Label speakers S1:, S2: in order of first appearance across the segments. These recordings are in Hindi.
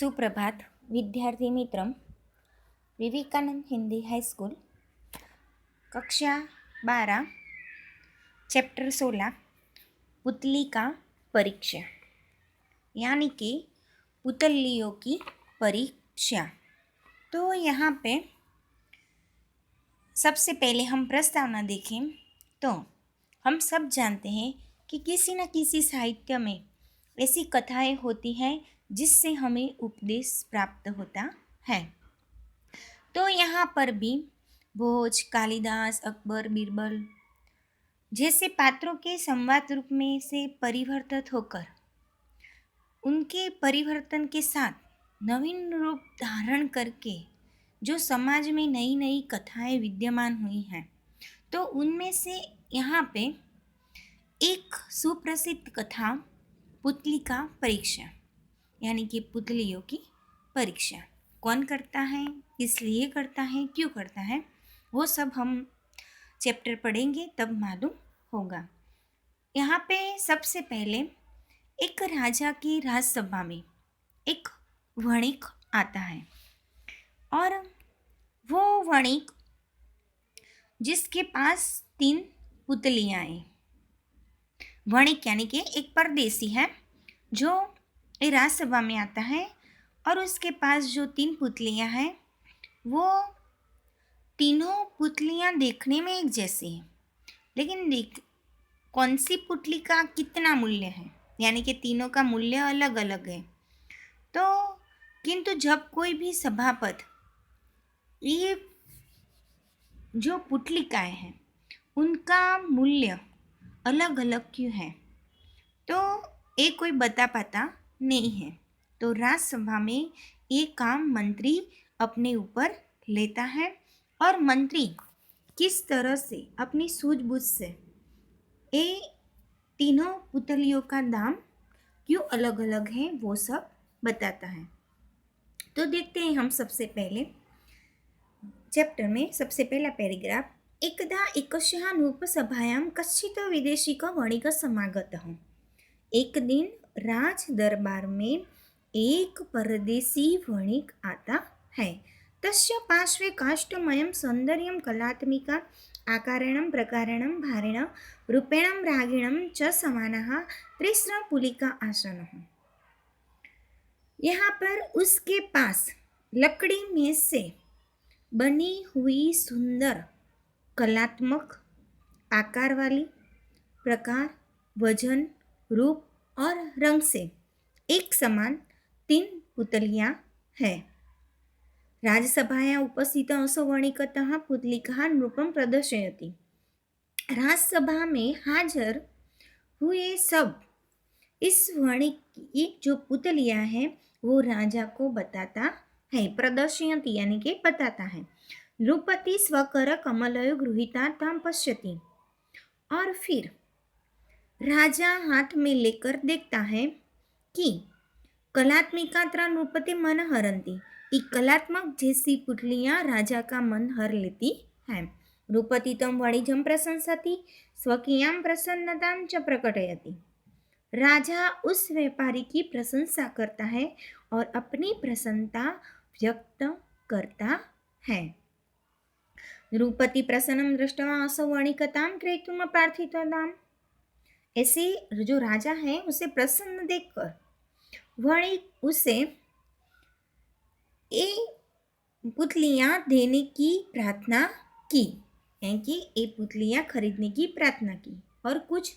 S1: सुप्रभात विद्यार्थी मित्र। विवेकानंद हिंदी हाई स्कूल कक्षा 12 चैप्टर 16 पुतली का परीक्षा यानी कि पुतलियों की परीक्षा। तो यहाँ पे सबसे पहले हम प्रस्तावना देखें तो हम सब जानते हैं कि किसी न किसी साहित्य में ऐसी कथाएं होती हैं जिससे हमें उपदेश प्राप्त होता है। तो यहाँ पर भी भोज, कालिदास, अकबर, बीरबल जैसे पात्रों के संवाद रूप में से परिवर्तित होकर उनके परिवर्तन के साथ नवीन रूप धारण करके जो समाज में नई नई कथाएं विद्यमान हुई हैं, तो उनमें से यहाँ पे एक सुप्रसिद्ध कथा पुतली का परीक्षा यानी कि पुतलियों की परीक्षा कौन करता है, इसलिए करता है, क्यों करता है, वो सब हम चैप्टर पढ़ेंगे तब मालूम होगा। यहाँ पे सबसे पहले एक राजा की राजसभा में एक वणिक आता है और वो वणिक जिसके पास 3 पुतलियाँ हैं। वणिक यानी कि एक परदेसी है जो राजसभा में आता है और उसके पास जो 3 पुतलियाँ हैं वो तीनों पुतलियाँ देखने में एक जैसी हैं, लेकिन कौन सी पुतली का कितना मूल्य है, यानी कि तीनों का मूल्य अलग अलग है। तो किंतु जब कोई भी सभापति ये जो पुतलिकाएँ हैं उनका मूल्य अलग अलग क्यों है, तो ये कोई बता पाता नहीं है। तो राज्यसभा में ये काम मंत्री अपने ऊपर लेता है और मंत्री किस तरह से अपनी सूझबूझ से ये तीनों पुतलियों का दाम क्यों अलग अलग है वो सब बताता है। तो देखते हैं हम सबसे पहले चैप्टर में सबसे पहला पैराग्राफ। एकदा एकस्याः नृपसभायां कश्चित् विदेशिकः वणिकः समागतः। एक दिन राज दरबार में एक परदेसी वणिक आता है। तस्य पार्श्वे काष्ठमयं सौन्दर्यं कलात्मिका आकारेण प्रकारेण भारेण रूपेण रागिणं च समानः तिस्रः पुलिका आसनः। यहाँ पर उसके पास लकड़ी में से बनी हुई सुंदर कलात्मक आकार वाली, प्रकार, वजन, रूप और रंग से एक समान 3 पुतलियाँ हैं। राजसभायां उपस्थितः असौ वणिकः पुतलिकाः नृपं प्रदर्शयति। राजसभा में हाजिर हुए सब इस वणिक की जो पुतलियाँ हैं वो राजा को बताता है। प्रदर्शयति यानी कि बताता है। नृपति स्वकर कमलयो गृहीता तां पश्यति। और फिर राजा हाथ में लेकर देखता है कि कलात्मिका नृपति मन हरंती, ये कलात्मक जैसी पुतलियाँ राजा का मन हर लेती हैं। नृपति तम वाणिज्यं प्रशंसति स्वकीयां प्रसन्नतां च प्रकटयति। राजा उस व्यापारी की प्रशंसा करता है और अपनी प्रसन्नता व्यक्त करता है। नृपति प्रसन्नं दृष्ट्वा असौ वणिकतां क्रेतुं प्रार्थितवान्। ऐसे जो राजा है उसे प्रसन्न देखकर वणिक उसे ये पुतलियाँ देने की प्रार्थना की, यानी कि ये पुतलियाँ खरीदने की प्रार्थना की। और कुछ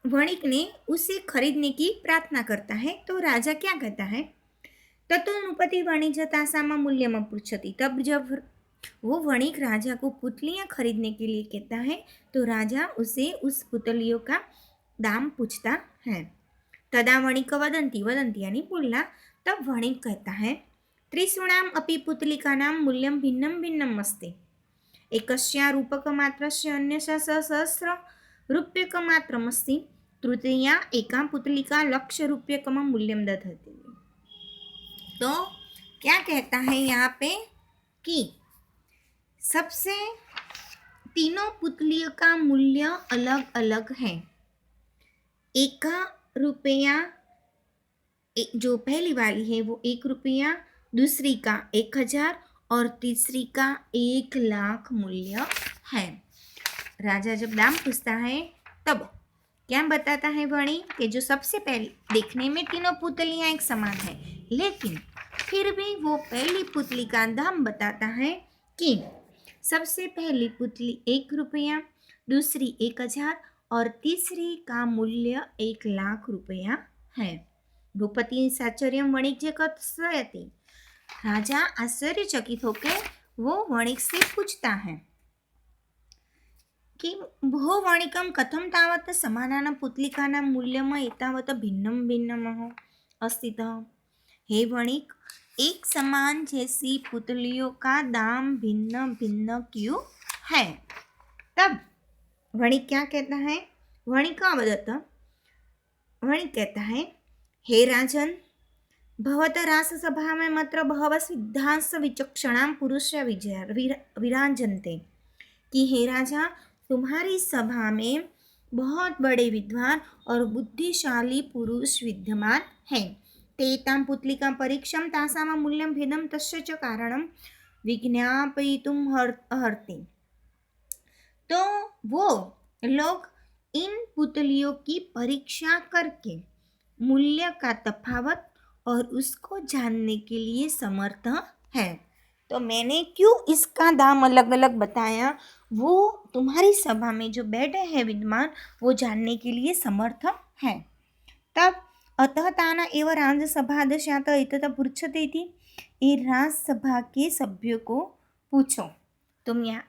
S1: वणिक ने उसे खरीदने की प्रार्थना करता है। तो राजा क्या कहता है, ततो नृपति वाणिज्यतासाम मूल्यम पृच्छति। तब जब वो वणिक राजा को पुतलियाँ खरीदने के लिए कहता है तो राजा उसे उस पुतलियों का दाम पूछता है। तदा वणिक वदन्ति यानी बोलना। तब वणिक कहता है, त्रिषूणाम् अपि पुतलिकानां मूल्यं भिन्नं भिन्नम् अस्ति। एकस्या रूपकमात्रस्य अन्यस्या सहस्र रूप्यकमात्रम् अस्ति। तृतीया एका पुतलिका ₹1,00,000 मूल्यं दधति। तो क्या कहता है यहाँ पे कि सबसे तीनों पुतलियों का मूल्य अलग अलग है। ₹1 जो पहली वाली है वो 1 रुपया, दूसरी का 1,000 और तीसरी का 1,00,000 मूल्य है। राजा जब दाम पूछता है तब क्या बताता है वणी कि जो सबसे पहले देखने में तीनों पुतलियां एक समान है, लेकिन फिर भी वो पहली पुतली का दाम बताता है कि सबसे पहली पुतली 1 रुपया, दूसरी 1,000 और तीसरी का मूल्य 1,00,000 रुपया है। भूपति साचर्यम वणिज्य कथयति। राजा आश्चर्यचकित होकर वो वणिक से पूछता है कि भो वणिकं कथं तावत् समानानां पुतलिकानां मूल्यम् एतावत् भिन्नं भिन्नम् अस्ति। हे वणिक, एक समान जैसी पुतलियों का दाम भिन्न भिन्न क्यों है? तब वणिक क्या कहता है? वणिक अवदत्, वणिक कहता है, हे राजन, भवतः राससभा में मात्र बहवः सिद्धांस विचक्षणां पुरुष विराजन्ते। कि हे राजा, तुम्हारी सभा में बहुत बड़े विद्वान और बुद्धिशाली पुरुष विद्यमान हैं। तेतां पुतलिकां परीक्षं तासां मूल्यं भेदं तस्य च कारणं विज्ञापयितुं अर्हति। तो वो लोग इन पुतलियों की परीक्षा करके मूल्य का तफावत और उसको जानने के लिए समर्थ है। तो मैंने क्यों इसका दाम अलग अलग बताया, वो तुम्हारी सभा में जो बैठे हैं विद्वान वो जानने के लिए समर्थ है। तब अतः ताना एव राजसभादशात एतत् पृच्छते इति, ये राजसभा के सभ्यों को पूछो। तुम यहाँ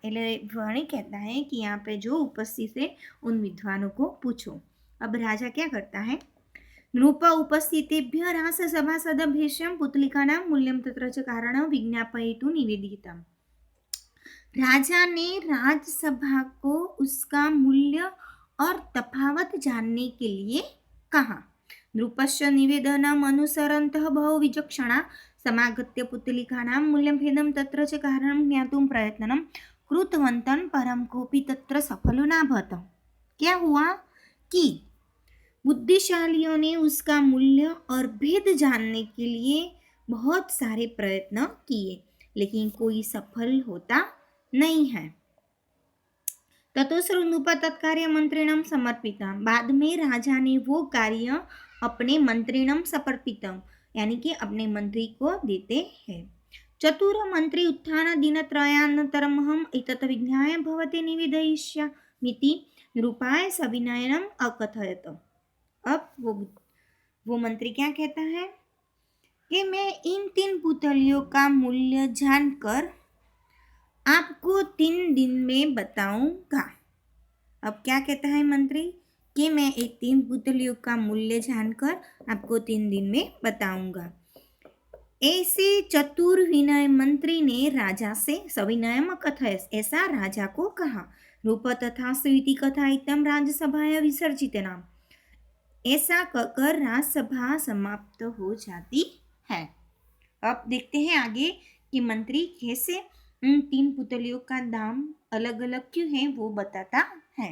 S1: वाणी कहता है कि यहाँ पे जो उपस्थित है उन विद्वानों को पूछो। अब राजा क्या करता है? नृप उपस्थितेभ्यः राजसभासदभ्यः पुतलिकानां मूल्यं तत्र च कारणं विज्ञापयितुं निवेदितम्। राजा ने राजसभा को उसका मूल्य और तफावत जानने के लिए कहा। नृपस्य निवेदनम् अनुसरन्तः बहु विचक्षणा समागत्य पुतलिकानां मूल्यं भेदं तत्र च कारणं ज्ञातुं प्रयत्नं कृतवन्तः, परं कोऽपि तत्र सफलो नाभवत्। क्या हुआ कि बुद्धिशालियों ने उसका मूल्य और भेद जानने के लिए बहुत सारे प्रयत्न किए, लेकिन कोई सफल होता नहीं है। ततोऽसौ नृप तत्कार्य मंत्रिणं समर्पिता। बाद में राजा ने वो कार्य अपने मंत्रिणं समर्पित, यानी कि अपने मंत्री को देते हैं। चतुर मंत्री उत्थान दिनत्रयानन्तरमहम् एतत् विज्ञाय भवते निवेदयिष्यामीति नृपाय सविनयम् अकथयत्। अब वो मंत्री क्या कहता है कि मैं इन 3 पुतलियों का मूल्य जानकर आपको 3 दिन में बताऊंगा। अब क्या कहता है मंत्री कि मैं 3 पुतलियों का मूल्य जानकर आपको 3 दिन में बताऊंगा। ऐसे चतुर विनय मंत्री ने राजा से सविनयम कथयत्, ऐसा राजा को कहा। रूप तथा स्वीति कथायितं राज्यसभाया विसर्जितेन। ऐसा कहकर राज्यसभा समाप्त हो जाती है। अब देखते हैं आगे कि मंत्री कैसे उन 3 पुतलियों का दाम अलग अलग क्यों है वो बताता है।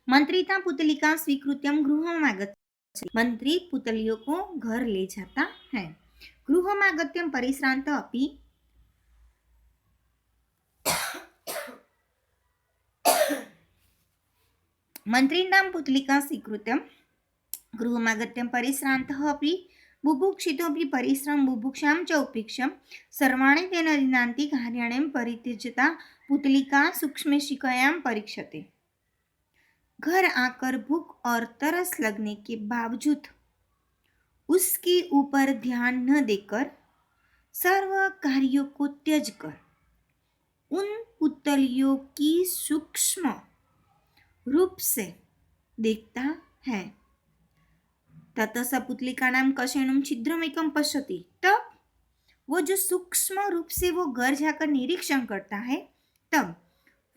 S1: मंत्री ता पुतलिका स्वीकृत्यं गृहमागच्छति। मंत्री पुतलियों को घर ले जाता है। गृहमागत्यं परिश्रांत अपि मंत्रीणां पुतलिका स्वीकृत्यं गृहमागत्यं परिश्रान्तः अपि बुभुक्षितोऽपि परिश्रम बुभुक्षां च उपेक्ष्य सर्वाणि तेन दिनान्ति कार्याणि परित्यज्यता पुतलिका सूक्ष्मशिखायां परीक्षते। घर आकर भूख और तरस लगने के बावजूद उसके ऊपर ध्यान न देकर सर्व कार्यों को त्यज कर उन पुतलियों की सूक्ष्म रूप से देखता है। ततः स पुतलिकानां कषेणुं छिद्रमेकं पश्यति। तब वो जो सूक्ष्म रूप से वो घर जाकर निरीक्षण करता है, तब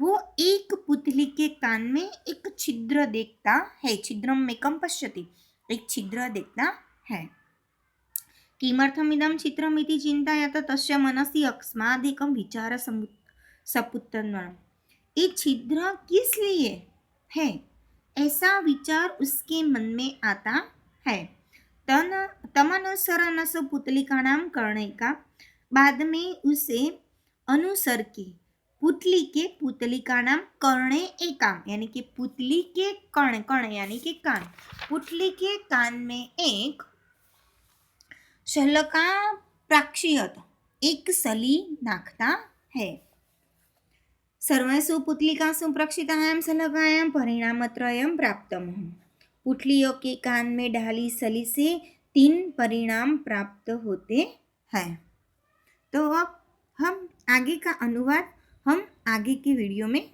S1: वो एक पुतली के कान में एक छिद्र देखता है। छिद्रमेकं पश्यति, एक छिद्र देखता है। किमर्थमिदं छिद्रमिति चिन्तयत तस्य मनसि अकस्मादेकं विचार सपुत्तम्। ये छिद्र किस लिए है, ऐसा विचार उसके मन में आता है। तमनुसरनस पुतलिकानां कर्णे का, बाद में उसे अनुसर के पुतली के पुतलिका नाम कर्णे एकाम, यानी कि पुतली के कर्ण, कर्ण यानी कि कान, पुतली के कान में एक शलका प्राक्षियत, एक सली नाखता है। सर्वेषु पुतलिकासु प्रक्षितायां शलकायां परिणामत्रयं प्राप्तम्। पुतलियों के कान में डाली सली से 3 परिणाम प्राप्त होते हैं। तो अब हम आगे का अनुवाद हम आगे की वीडियो में